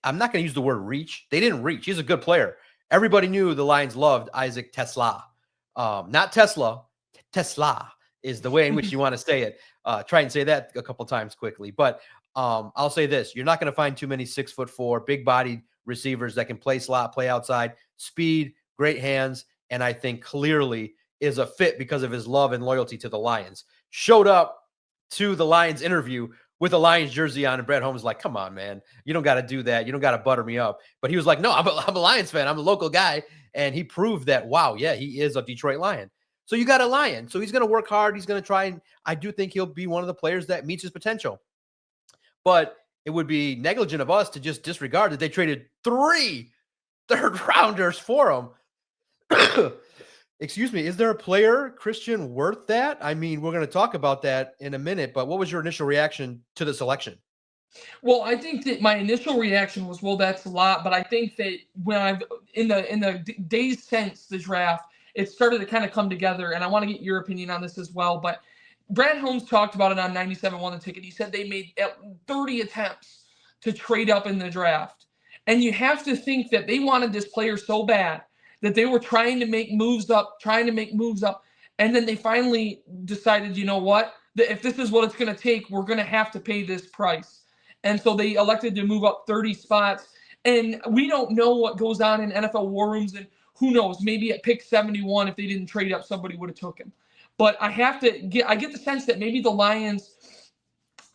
I'm not going to use the word reach. They didn't reach. He's a good player. Everybody knew the Lions loved Isaac TeSlaa. Not Tesla. TeSlaa is the way in which you want to say it. Try and say that a couple times quickly. But I'll say this. You're not going to find too many 6'4", big-bodied receivers that can play slot, play outside, speed, great hands, and I think clearly is a fit because of his love and loyalty to the Lions. Showed up to the Lions interview with a Lions jersey on, and Brett Holmes was like, come on, man. You don't got to do that. You don't got to butter me up. But he was like, no, I'm a Lions fan. I'm a local guy. And he proved that, wow, yeah, he is a Detroit Lion. So you got a Lion. So he's going to work hard. He's going to try, and I do think he'll be one of the players that meets his potential. But it would be negligent of us to just disregard that they traded 3 third-rounders for him. Excuse me, is there a player, Christian, worth that? I mean, we're going to talk about that in a minute, but what was your initial reaction to the selection? Well, I think that my initial reaction was, well, that's a lot. But I think that when I've in the days since the draft, it started to kind of come together. And I want to get your opinion on this as well. But Brad Holmes talked about it on 97.1 The Ticket. He said they made 30 attempts to trade up in the draft. And you have to think that they wanted this player so bad that they were trying to make moves up. And then they finally decided, you know what? That if this is what it's going to take, we're going to have to pay this price. And so they elected to move up 30 spots. And we don't know what goes on in NFL war rooms. And who knows, maybe at pick 71, if they didn't trade up, somebody would have took him. But I get the sense that maybe the Lions,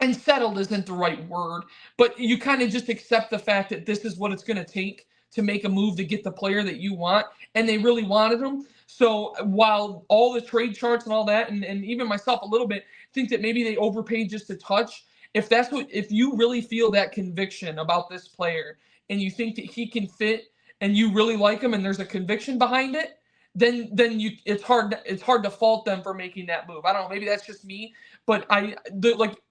and settled isn't the right word, but you kind of just accept the fact that this is what it's going to take to make a move to get the player that you want. And they really wanted him. So while all the trade charts and all that, and even myself a little bit, think that maybe they overpaid just a touch. If you really feel that conviction about this player and you think that he can fit and you really like him and there's a conviction behind it, then it's hard to fault them for making that move. I don't know, maybe that's just me, but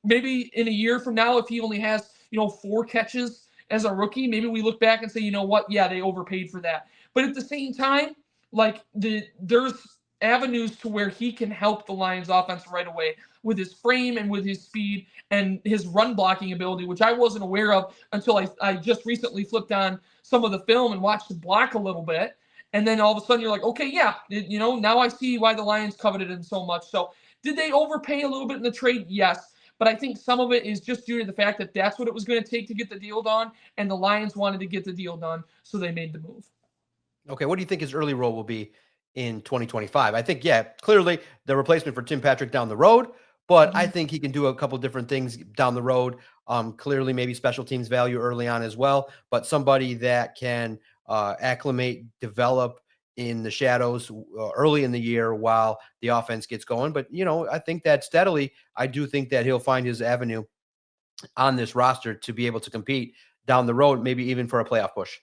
maybe in a year from now, if he only has 4 catches as a rookie, maybe we look back and say, you know what, yeah, they overpaid for that. But at the same time, there's avenues to where he can help the Lions offense right away with his frame and with his speed and his run blocking ability, which I wasn't aware of until I just recently flipped on some of the film and watched him block a little bit. And then all of a sudden you're like, okay, yeah, now I see why the Lions coveted him so much. So did they overpay a little bit in the trade? Yes. But I think some of it is just due to the fact that that's what it was going to take to get the deal done. And the Lions wanted to get the deal done, so they made the move. Okay, what do you think his early role will be in 2025? I think, yeah, clearly the replacement for Tim Patrick down the road, but I think he can do a couple different things down the road. Clearly maybe special teams value early on as well, but somebody that can acclimate, develop in the shadows early in the year while the offense gets going. But, I think that steadily, I do think that he'll find his avenue on this roster to be able to compete down the road, maybe even for a playoff push.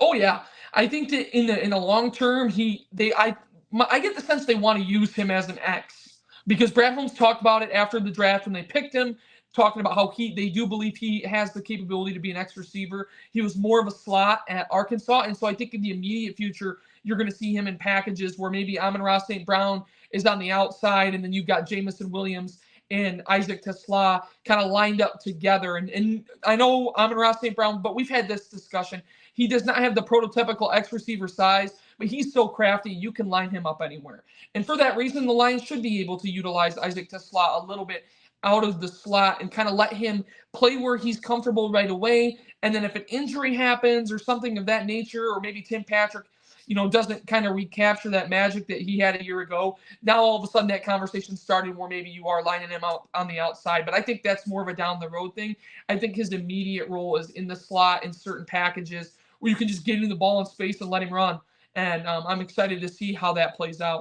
Oh yeah, I think that in the long term, I get the sense they want to use him as an X, because Brad Holmes talked about it after the draft when they picked him, talking about how they do believe he has the capability to be an X receiver. He was more of a slot at Arkansas, and so I think in the immediate future you're going to see him in packages where maybe Amon-Ra St. Brown is on the outside, and then you've got Jamison Williams and Isaac TeSlaa kind of lined up together. And I know Amon-Ra St. Brown, but we've had this discussion. He does not have the prototypical X receiver size, but he's so crafty, you can line him up anywhere. And for that reason, the Lions should be able to utilize Isaac TeSlaa a little bit out of the slot and kind of let him play where he's comfortable right away. And then if an injury happens or something of that nature, or maybe Tim Patrick, doesn't kind of recapture that magic that he had a year ago, now all of a sudden that conversation started where maybe you are lining him out on the outside. But I think that's more of a down the road thing. I think his immediate role is in the slot in certain packages where you can just get him the ball in space and let him run. And I'm excited to see how that plays out.